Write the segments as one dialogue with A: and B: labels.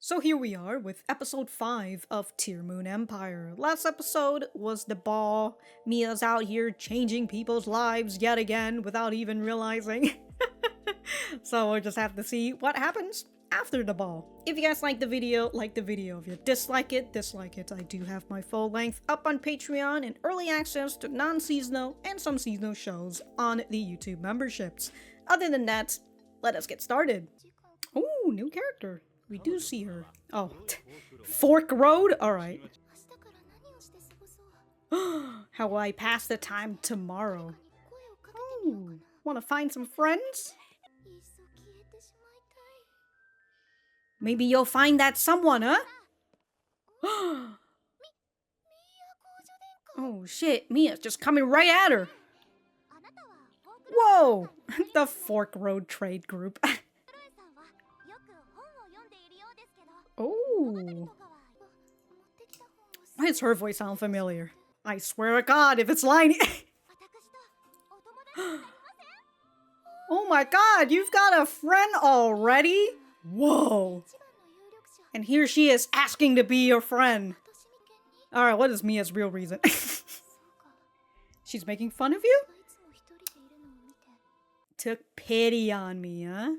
A: So here we are with episode 5 of Tearmoon Empire. Last episode was the ball. Mia's out here changing people's lives yet again without even realizing. So we'll just have to see what happens after the ball. If you guys like the video, like the video. If you dislike it, dislike it. I do have my full length up on Patreon and early access to non-seasonal and some seasonal shows on the YouTube memberships. Other than that, let us get started. Ooh, new character. We do see her. Oh, Fork Road? Alright. How will I pass the time tomorrow? Oh, wanna find some friends? Maybe you'll find that someone, huh? Oh shit, Mia's just coming right at her. Whoa! The Fork Road Trade Group. Oh. Why does her voice sound familiar? I swear to God, if it's Lainie. Oh my God, you've got a friend already? Whoa. And here she is asking to be your friend. Alright, what is Mia's real reason? She's making fun of you? Took pity on me, huh?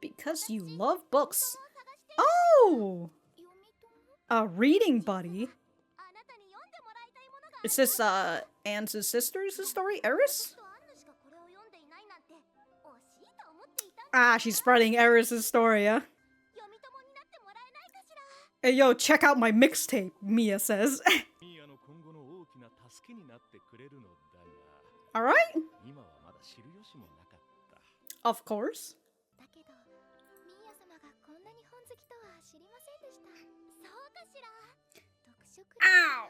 A: Because you love books. Oh! A reading buddy? Is this, Anne's sister's story, Eris? Ah, she's spreading Eris' story, huh? Hey, yo, check out my mixtape, Mia says. Alright? Of course. Ow!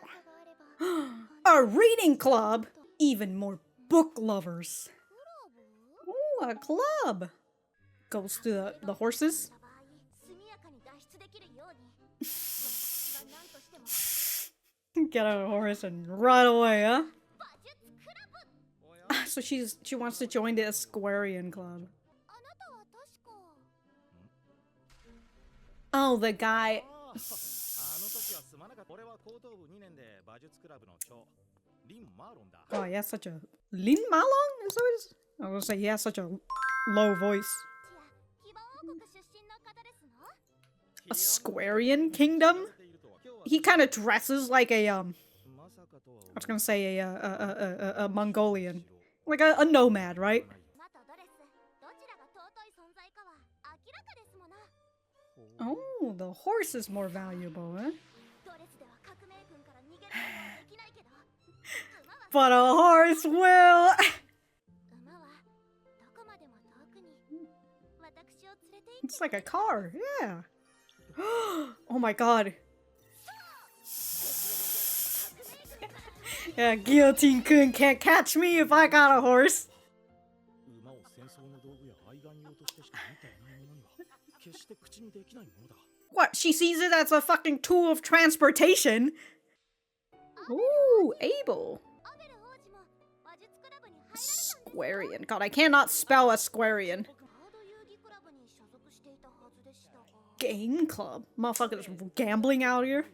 A: A reading club? Even more book lovers. Ooh, a club. Goes to the horses. Get on a horse and run away, huh? So she wants to join the Asquarian Club. Oh, the guy. Oh, he has such a... Lin Malong? Is that what it is? I was gonna say he has such a low voice. Asquarian Kingdom? He kind of dresses like a, I was gonna say a Mongolian. Like a nomad, right? Oh, the horse is more valuable, huh? But a horse will! It's like a car, yeah. Oh my God. Yeah, Guillotine-kun can't catch me if I got a horse. What? She sees it as a fucking tool of transportation? Ooh, Abel. Asquarian. God, I cannot spell Asquarian. Game club? Motherfuckers gambling out here?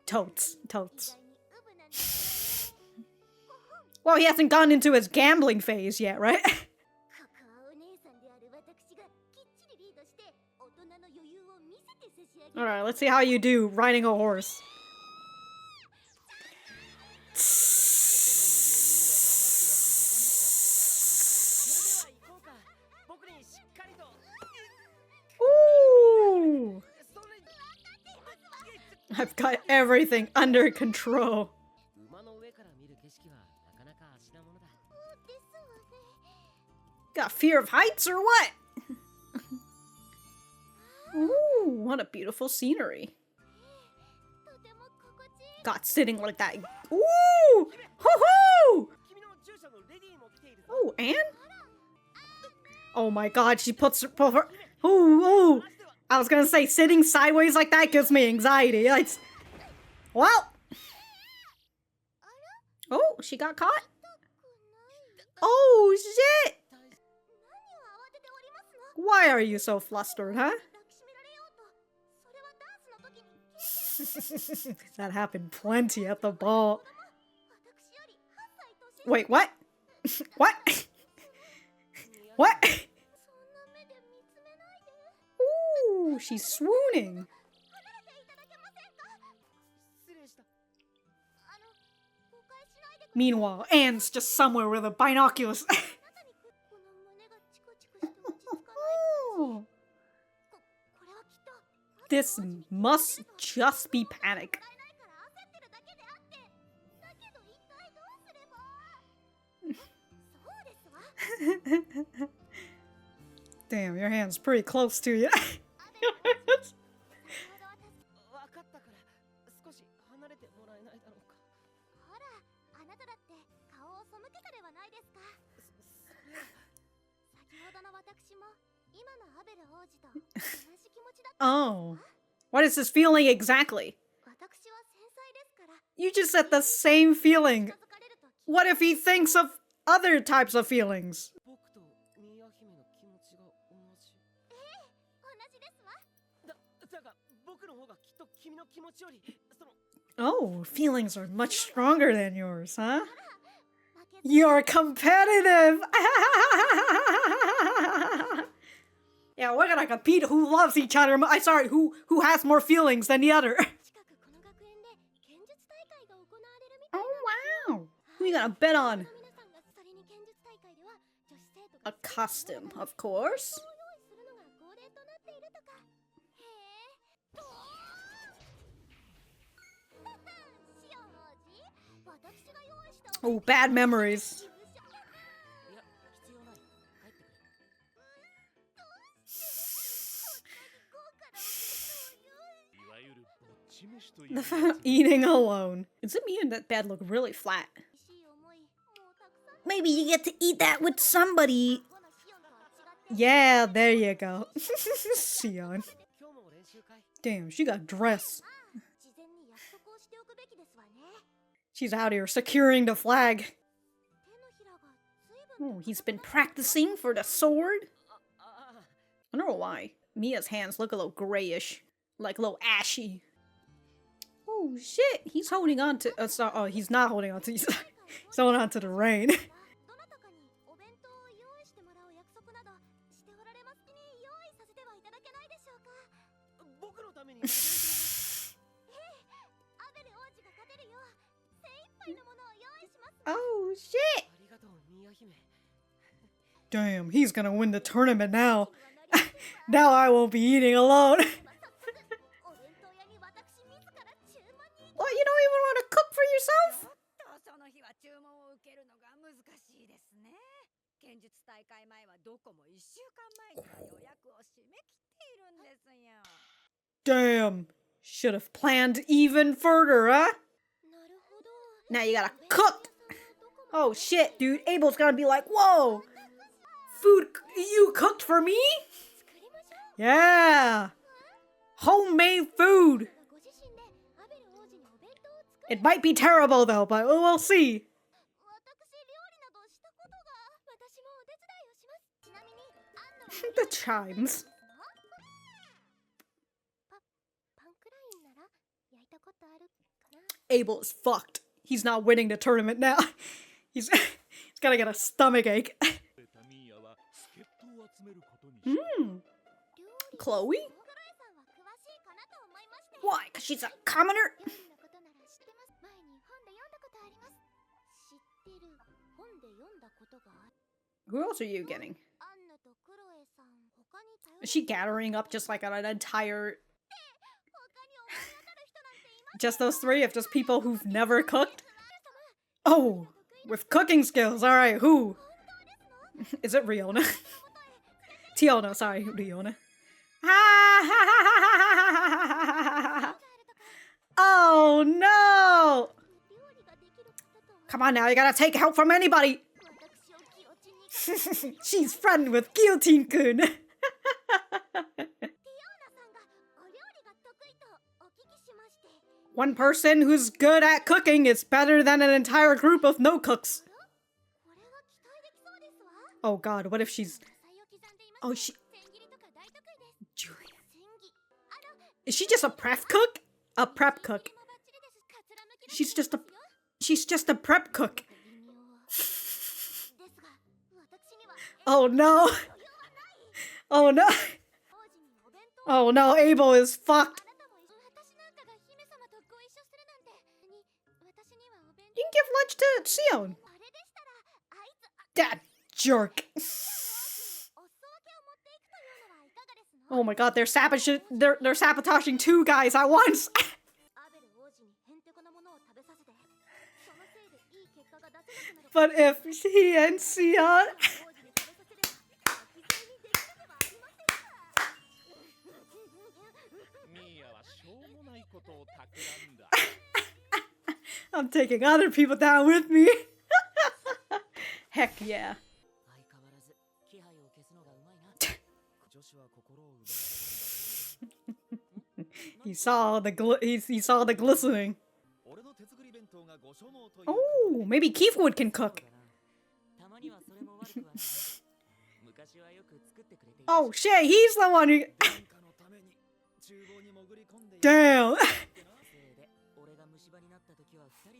A: Totes. Well, he hasn't gone into his gambling phase yet, right? Alright, let's see how you do riding a horse. Ooh! I've got everything under control. Got fear of heights or what? Ooh, what a beautiful scenery. God, sitting like that. Ooh! Hoo-hoo! Oh, Anne? Oh my God, she puts her... Ooh, ooh. I was gonna say, sitting sideways like that gives me anxiety. It's... Well. Oh, she got caught? Oh, shit! Why are you so flustered, huh? That happened plenty at the ball. Wait, what? What? What? Ooh, she's swooning. Meanwhile, Anne's just somewhere with a binoculars. This must just be panic. Damn, your hand's pretty close to you. Oh. What is this feeling exactly? You just said the same feeling. What if he thinks of other types of feelings? Oh, feelings are much stronger than yours, huh? You're competitive! Yeah, we're gonna compete who loves each other. Sorry, who has more feelings than the other. Oh, wow. Who you gonna bet on? A costume, of course. Oh, bad memories. Eating alone. Is it me and that bed look really flat? Maybe you get to eat that with somebody. Yeah, there you go. Sion. Damn, she got dressed. She's out here securing the flag. Oh, he's been practicing for the sword? I don't know why. Mia's hands look a little grayish. Like a little ashy. Oh shit, he's holding on to- oh, he's not holding on to- he's holding on to the rain. Oh shit! Damn, he's gonna win the tournament now. Now I won't be eating alone. What, you don't even want to cook for yourself? Damn, should have planned even further, huh? Now you gotta cook! Oh shit, dude, Abel's gonna be like, whoa! Food you cooked for me? Yeah! Homemade food! It might be terrible though, but we'll see. The chimes. Abel is fucked. He's not winning the tournament now. He's gonna get a stomach ache. Chloe? Why? Cause she's a commoner? Who else are you getting? Is she gathering up just like an entire... Just those three of just people who've never cooked? Oh, with cooking skills. Alright, who? Is it Riona? Tiona, sorry, Riona. Oh no! Come on now, you gotta take help from anybody! She's friend with Guillotine-kun. One person who's good at cooking is better than an entire group of no cooks. Oh god, what if she's... Oh, she... Julia. Is she just a prep cook? A prep cook. She's just a prep cook. Oh no. Oh no. Oh no, Abel is fucked. You can give lunch to Sion. That jerk. Oh my god, they're sabotaging two guys at once. But if he and Sion... I'm taking other people down with me. Heck yeah. He saw the glistening. Oh, maybe Keithwood can cook. Oh shit, he's the one who... Damn.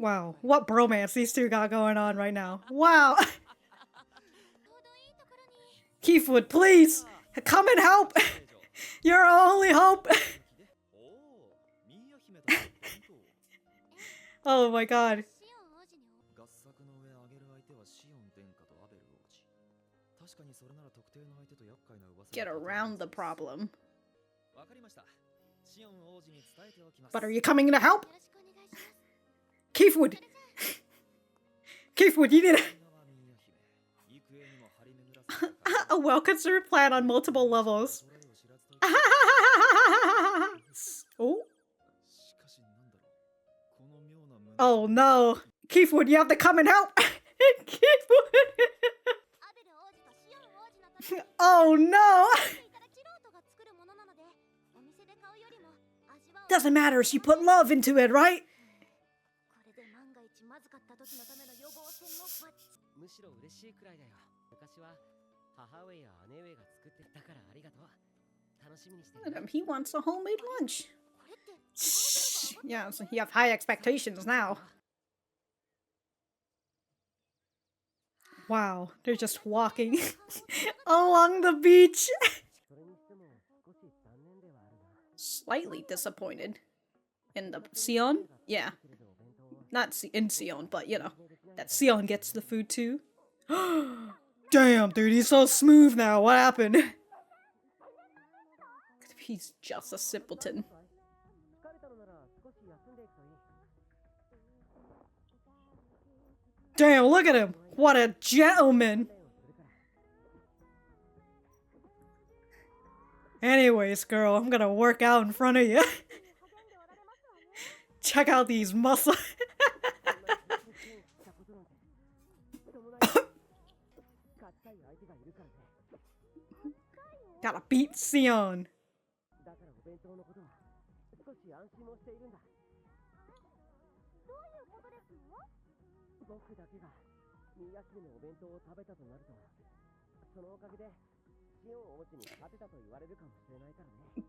A: Wow, what bromance these two got going on right now. Wow. Keithwood, please, come and help. You're our only hope. Oh my god. Get around the problem. But are you coming to help? Keithwood! Keithwood, you need a well-considered plan on multiple levels. Oh? Oh no! Keithwood, you have to come and help! Keithwood! Oh no! Doesn't matter, she put love into it, right? He wants a homemade lunch. Yeah, so you have high expectations now. Wow, they're just walking along the beach. Slightly disappointed in the Sion. Yeah, not in Sion, but you know that Sion gets the food too. Damn, dude, he's so smooth now. What happened? He's just a simpleton. Damn, look at him. What a gentleman. Anyways, girl, I'm gonna work out in front of you. Check out these muscles. Gotta beat Sion.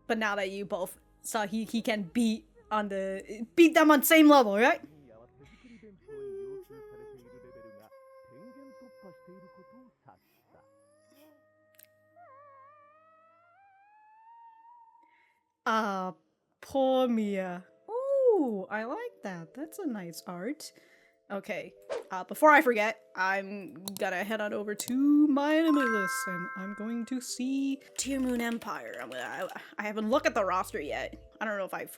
A: But now that you both saw he can beat them on same level, right? Poor Mia. Ooh, I like that. That's a nice art. Okay, before I forget, I'm gonna head on over to my anime list and I'm going to see Tearmoon Empire. I haven't looked at the roster yet. I don't know if I've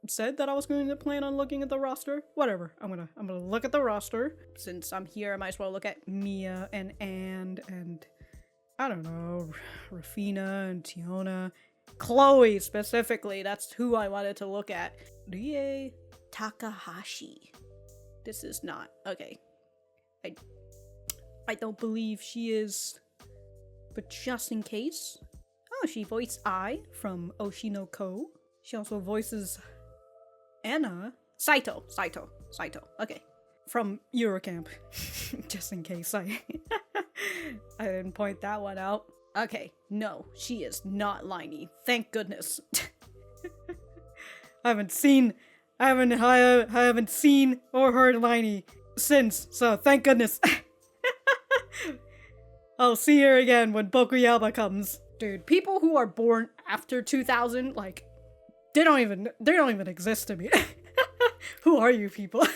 A: said that I was going to plan on looking at the roster. Whatever. I'm gonna look at the roster. Since I'm here, I might as well look at Mia and I don't know, Rafina and Tiona. Chloe specifically, that's who I wanted to look at. Rie Takahashi. This is not okay. I don't believe she is, but just in case. Oh, she voiced Ai from Oshinoko. She also voices Anna. Saito. Okay. From Eurocamp. Just in case I didn't point that one out. Okay, no, she is not Lainie. Thank goodness. I haven't seen or heard Lainie since, so thank goodness. I'll see her again when Bokuyama comes. Dude, people who are born after 2000, like, they don't even exist to me. Who are you people?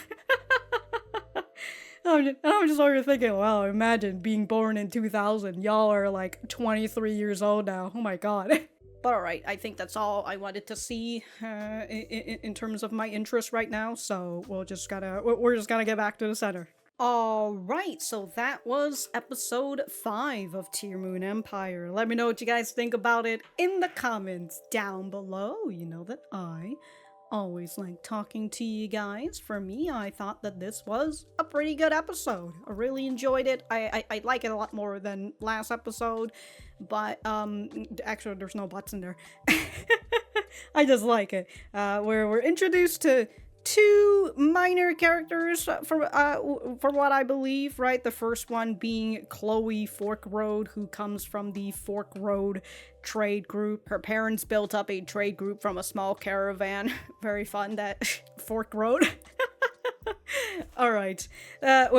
A: I'm just over thinking, wow, imagine being born in 2000. Y'all are like 23 years old now. Oh my god. But alright, I think that's all I wanted to see in terms of my interest right now, so we're just gonna get back to the center. Alright, so that was episode 5 of Tearmoon Empire. Let me know what you guys think about it in the comments down below. You know that I always like talking to you guys. For me, I thought that this was a pretty good episode. I really enjoyed it. I like it a lot more than last episode, but actually there's no buts in there. I just like it. Where we're introduced to 2 minor characters from what I believe, right? The first one being Chloe Fork Road, who comes from the Fork Road trade group. Her parents built up a trade group from a small caravan. Very fun, that Fork Road. Alright,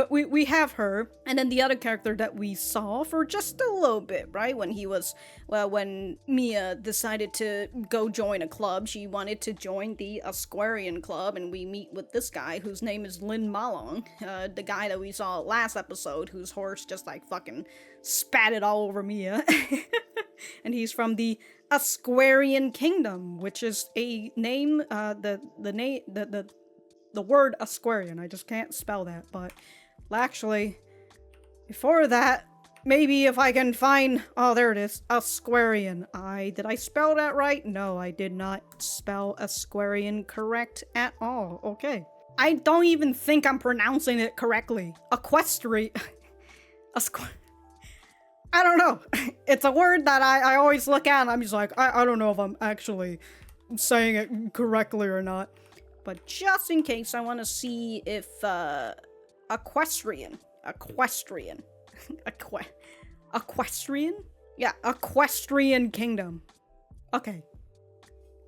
A: we have her, and then the other character that we saw for just a little bit, right? When Mia decided to go join a club, she wanted to join the Asquarian Club, and we meet with this guy whose name is Lin Malong, the guy that we saw last episode, whose horse just like fucking spat it all over Mia. And he's from the Asquarian Kingdom, which is a name, the word Asquarian, I just can't spell that, but actually, before that, maybe if I can find, oh, there it is, Asquarian. Did I spell that right? No, I did not spell Asquarian correct at all. Okay. I don't even think I'm pronouncing it correctly. Equestrian. I don't know. It's a word that I always look at and I'm just like, I don't know if I'm actually saying it correctly or not. But just in case, I want to see if, Equestrian? Yeah, Equestrian Kingdom. Okay.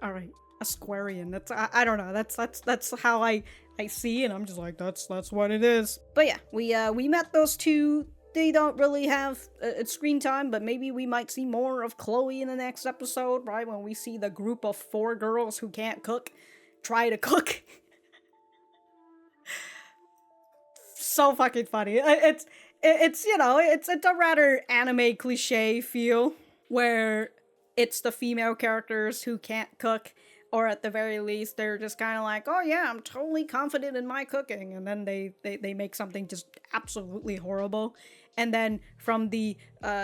A: Alright, Asquarian. I don't know, that's how I see, and I'm just like, that's what it is. But yeah, we met those 2. They don't really have screen time, but maybe we might see more of Chloe in the next episode, right? When we see the group of 4 girls who can't cook try to cook. So fucking funny. It's you know, it's a rather anime cliche feel where it's the female characters who can't cook, or at the very least they're just kind of like, oh yeah, I'm totally confident in my cooking, and then they make something just absolutely horrible. And then from the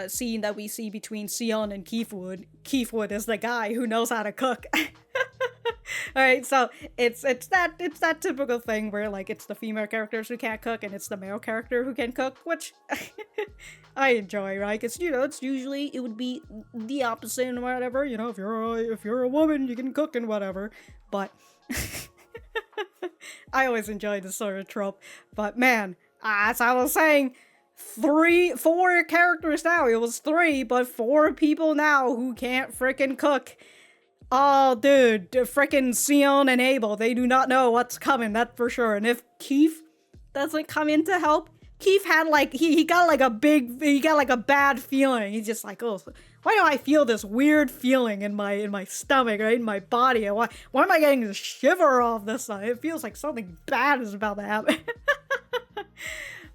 A: scene that we see between Sion and Keithwood is the guy who knows how to cook. Alright, so it's that typical thing where like it's the female characters who can't cook and it's the male character who can cook, which I enjoy, right? Because, you know, it's usually it would be the opposite and whatever, you know, if you're a woman, you can cook and whatever. But I always enjoy this sort of trope. But man, as I was saying, 4 characters now. It was 3, but 4 people now who can't frickin' cook. Oh, dude, frickin' Sion and Abel, they do not know what's coming, that's for sure. And if Keith doesn't come in to help, Keith had like, he got like a bad feeling. He's just like, oh, why do I feel this weird feeling in my stomach, right, in my body? Why am I getting this shiver off this side? It feels like something bad is about to happen.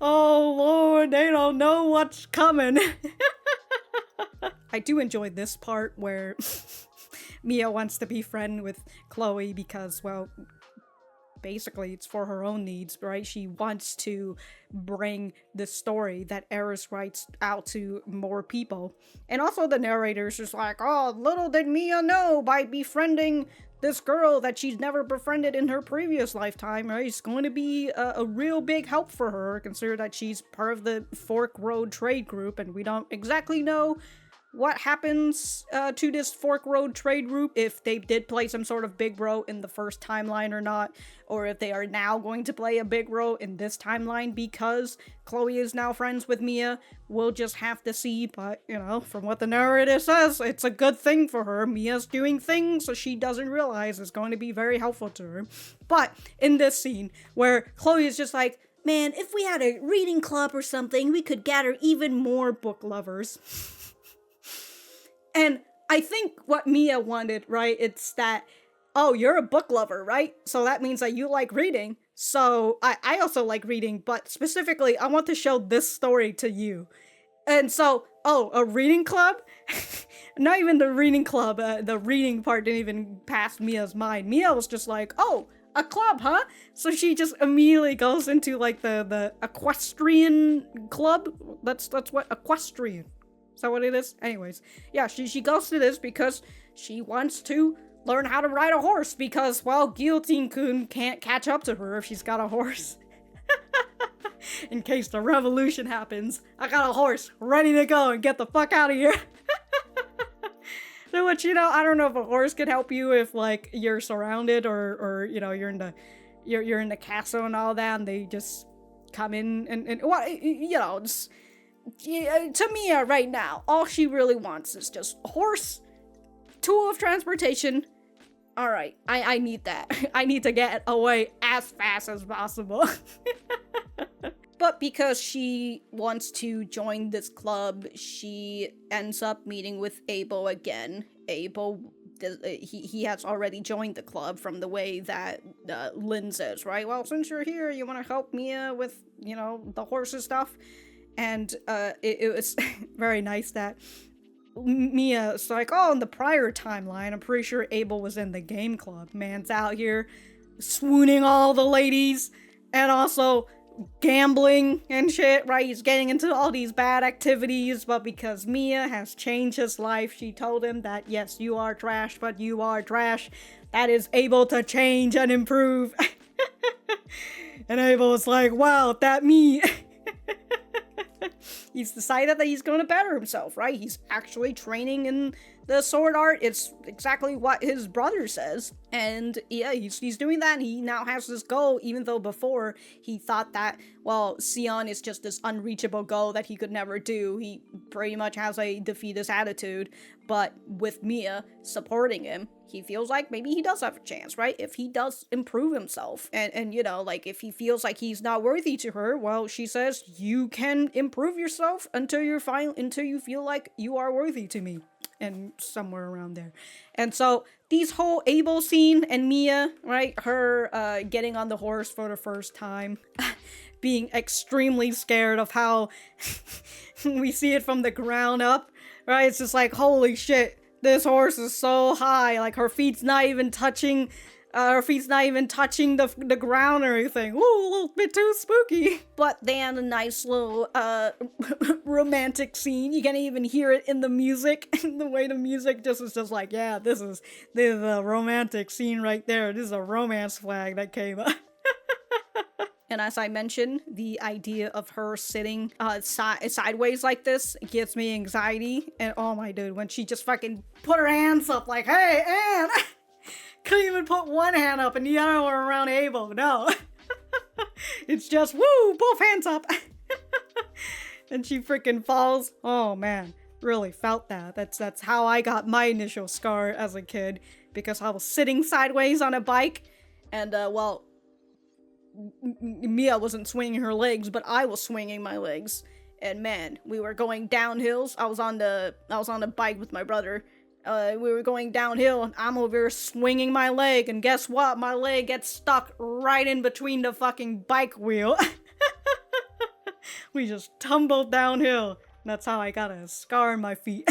A: Oh, Lord, they don't know what's coming. I do enjoy this part where Mia wants to be friends with Chloe because, well, basically it's for her own needs, right? She wants to bring the story that Eris writes out to more people. And also the narrator's just like, oh, little did Mia know by befriending this girl that she's never befriended in her previous lifetime, right? It's going to be a real big help for her, consider that she's part of the Fork Road trade group, and we don't exactly know what happens to this Fork Road trade group, if they did play some sort of big role in the first timeline or not, or if they are now going to play a big role in this timeline because Chloe is now friends with Mia. We'll just have to see, but, you know, from what the narrator says, it's a good thing for her. Mia's doing things so she doesn't realize it's going to be very helpful to her. But in this scene, where Chloe is just like, man, if we had a reading club or something, we could gather even more book lovers. And I think what Mia wanted, right, it's that, oh, you're a book lover, right? So that means that you like reading. So I also like reading, but specifically, I want to show this story to you. And so, oh, a reading club? Not even the reading club, the reading part didn't even pass Mia's mind. Mia was just like, oh, a club, huh? So she just immediately goes into like the equestrian club. That's what equestrian. Is that what it is? Anyways, yeah, she goes to this because she wants to learn how to ride a horse because, well, Guillotine-kun can't catch up to her if she's got a horse. In case the revolution happens, I got a horse ready to go and get the fuck out of here. So what, you know, I don't know if a horse could help you if, like, you're surrounded or you know, you're in the castle and all that, and they just come in and well, you know, just, to Mia right now, all she really wants is just a horse, tool of transportation. All right, I need that. I need to get away as fast as possible. But because she wants to join this club, she ends up meeting with Abel again. Abel, he has already joined the club from the way that Lynn says, right? Well, since you're here, you want to help Mia with, you know, the horses stuff? And it was very nice that Mia's like, oh, in the prior timeline, I'm pretty sure Abel was in the game club. Man's out here swooning all the ladies and also gambling and shit, right? He's getting into all these bad activities, but because Mia has changed his life, she told him that, yes, you are trash, but you are trash that is able to change and improve. And Abel was like, wow, that me. He's decided that he's going to better himself, right? He's actually training in the sword art. It's exactly what his brother says. And yeah, he's doing that. And he now has this goal, even though before he thought that, well, Sion is just this unreachable goal that he could never do. He pretty much has a defeatist attitude. But with Mia supporting him, he feels like maybe he does have a chance, right? If he does improve himself and you know, like if he feels like he's not worthy to her, well, she says you can improve yourself until you feel like you are worthy to me, and somewhere around there. And so these whole Abel scene and Mia, right, her getting on the horse for the first time, being extremely scared of how we see it from the ground up, right? It's just like, holy shit. This horse is so high, like her feet's not even touching the ground or anything. Ooh, a little bit too spooky. But then a nice little romantic scene. You can even hear it in the music. The way the music just is just like, yeah, this is a romantic scene right there. This is a romance flag that came up. And as I mentioned, the idea of her sitting sideways like this gives me anxiety. And oh my dude, when she just fucking put her hands up like, hey, Anne! Couldn't even put one hand up and the other one around Abel, no. It's just, woo, both hands up. And she freaking falls. Oh man, really felt that. That's how I got my initial scar as a kid. Because I was sitting sideways on a bike and, well, Mia wasn't swinging her legs, but I was swinging my legs. And man, we were going downhills. I was on the bike with my brother. We were going downhill, and I'm over here swinging my leg, and guess what? My leg gets stuck right in between the fucking bike wheel. We just tumbled downhill. That's how I got a scar on my feet.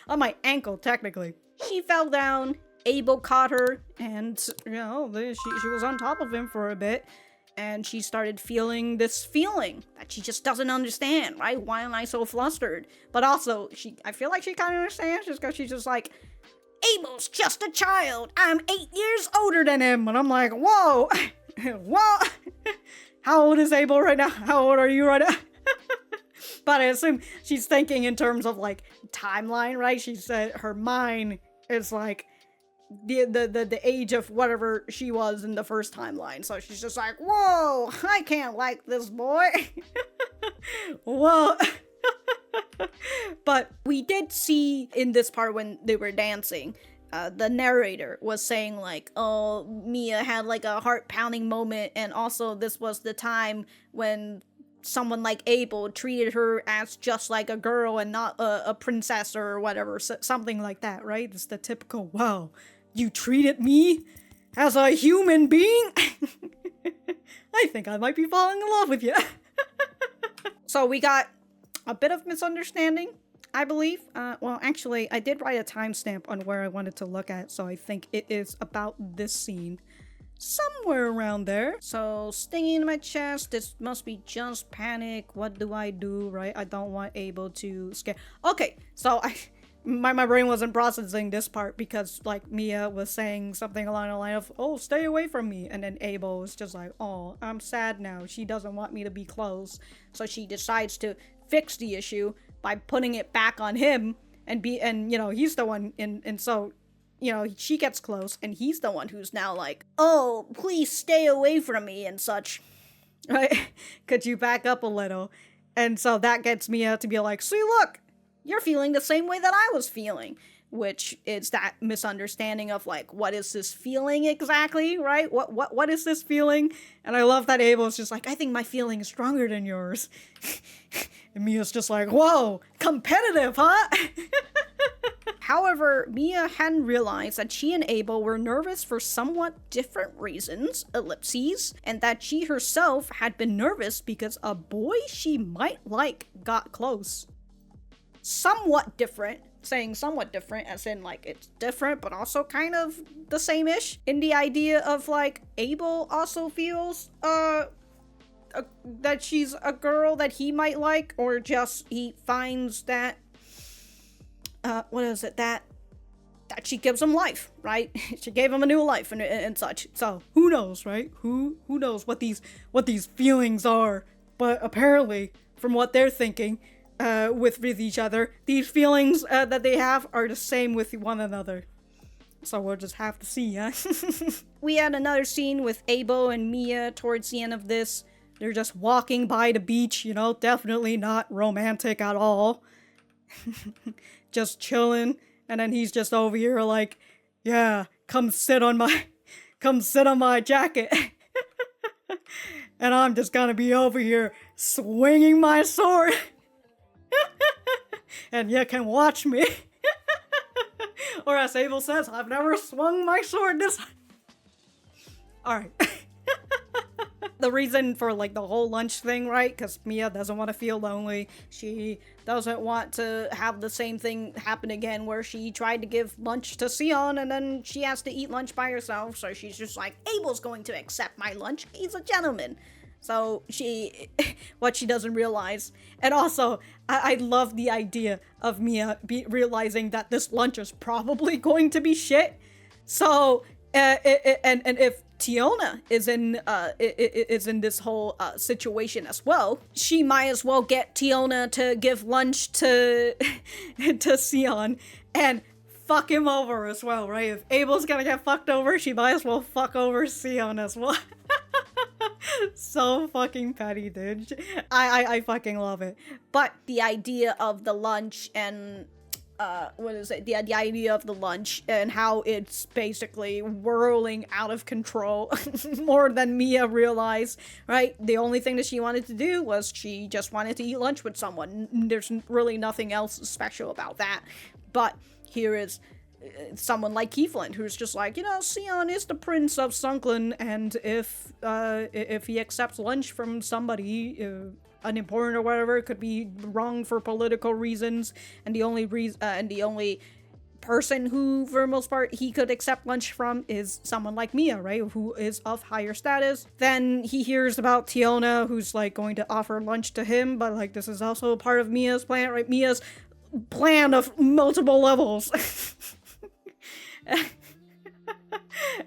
A: On my ankle, technically. She fell down. Abel caught her, and, you know, she was on top of him for a bit, and she started feeling this feeling that she just doesn't understand, right? Why am I so flustered? But also, I feel like she kind of understands, just because she's just like, Abel's just a child! I'm 8 years older than him! And I'm like, whoa! Whoa! How old is Abel right now? How old are you right now? But I assume she's thinking in terms of like timeline, right? She said her mind is like the age of whatever she was in the first timeline. So she's just like, whoa, I can't like this boy. Whoa. But we did see in this part when they were dancing, the narrator was saying like, oh, Mia had like a heart-pounding moment, and also this was the time when someone like Abel treated her as just like a girl and not a princess or whatever, something like that, right? It's the typical, wow, you treated me as a human being? I think I might be falling in love with you. So we got a bit of misunderstanding, I believe. Well, actually, I did write a timestamp on where I wanted to look at, so I think it is about this scene. Somewhere around there. So, stinging in my chest, this must be just panic. What do I do, right? I don't want Abel to scare. Okay, so my brain wasn't processing this part because, like, Mia was saying something along the line of, oh, stay away from me. And then Abel was just like, oh, I'm sad now. She doesn't want me to be close. So she decides to fix the issue by putting it back on him and you know, he's the one and so, you know, she gets close and he's the one who's now like, oh, please stay away from me and such, right? Could you back up a little? And so that gets Mia to be like, see, look, you're feeling the same way that I was feeling, which is that misunderstanding of like, what is this feeling exactly, right? What is this feeling? And I love that Abel's just like, I think my feeling is stronger than yours. And Mia's just like, whoa, competitive, huh? However, Mia hadn't realized that she and Abel were nervous for somewhat different reasons, ellipses, and that she herself had been nervous because a boy she might like got close. Somewhat different, saying somewhat different as in like it's different but also kind of the same-ish, in the idea of like Abel also feels that she's a girl that he might like, or just he finds that what is it, that she gives him life, right? She gave him a new life and such. So who knows, right? Who knows what these feelings are? But apparently, from what they're thinking, with each other, these feelings that they have are the same with one another. So we'll just have to see, huh? We had another scene with Abel and Mia towards the end of this. They're just walking by the beach, you know, definitely not romantic at all. Just chilling, and then he's just over here like, yeah, come sit on my jacket. And I'm just gonna be over here swinging my sword. And you can watch me. Or as Abel says, I've never swung my sword this. Alright. The reason for like the whole lunch thing, right? Because Mia doesn't want to feel lonely. She doesn't want to have the same thing happen again where she tried to give lunch to Sion and then she has to eat lunch by herself. So she's just like, Abel's going to accept my lunch. He's a gentleman. So what she doesn't realize. And also, I love the idea of Mia realizing that this lunch is probably going to be shit. So, and if Tiona is in this whole situation as well, she might as well get Tiona to give lunch to Sion and fuck him over as well, right? If Abel's gonna get fucked over, she might as well fuck over Sion as well. So fucking petty, dude. I fucking love it. But the idea of the lunch and what is it? The idea of the lunch and how it's basically whirling out of control more than Mia realized, right? The only thing that she wanted to do was she just wanted to eat lunch with someone. There's really nothing else special about that. But here is someone like Kieflin, who's just like, you know, Sion is the prince of Sunken, and if he accepts lunch from somebody unimportant or whatever, it could be wrong for political reasons, and the only person who, for the most part, he could accept lunch from is someone like Mia, right, who is of higher status. Then he hears about Tiona, who's like going to offer lunch to him, but like this is also part of Mia's plan, right? Mia's plan of multiple levels.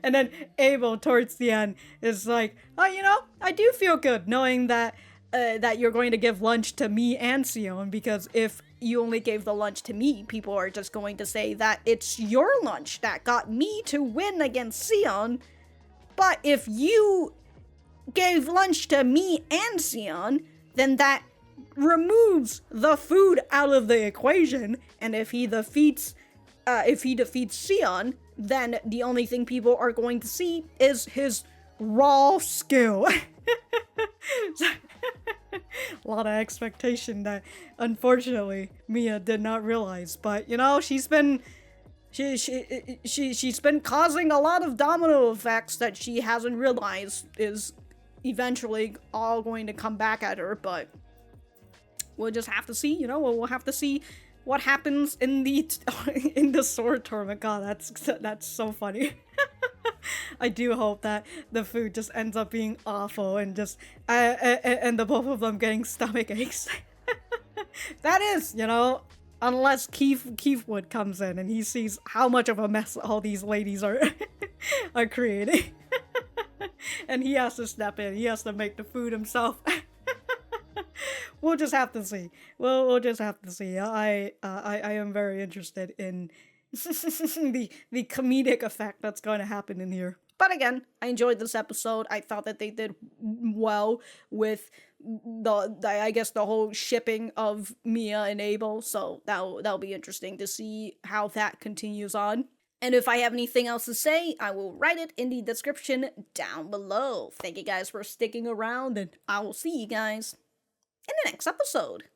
A: And then Abel towards the end is like, oh, you know, I do feel good knowing that that you're going to give lunch to me and Sion, because if you only gave the lunch to me, people are just going to say that it's your lunch that got me to win against Sion. But if you gave lunch to me and Sion, then that removes the food out of the equation, and if he defeats Sion, then the only thing people are going to see is his raw skill. A lot of expectation that unfortunately Mia did not realize, but you know, she's been causing a lot of domino effects that she hasn't realized is eventually all going to come back at her. But we'll just have to see, you know, we'll have to see what happens in the sword tournament. God, that's so funny. I do hope that the food just ends up being awful and just and the both of them getting stomach aches. That is, you know, unless Keithwood comes in and he sees how much of a mess all these ladies are are creating. And he has to step in. He has to make the food himself. We'll just have to see. We'll just have to see. I am very interested in the comedic effect that's going to happen in here. But again, I enjoyed this episode. I thought that they did well with the whole shipping of Mia and Abel. So that'll be interesting to see how that continues on. And if I have anything else to say, I will write it in the description down below. Thank you guys for sticking around, and I will see you guys in the next episode.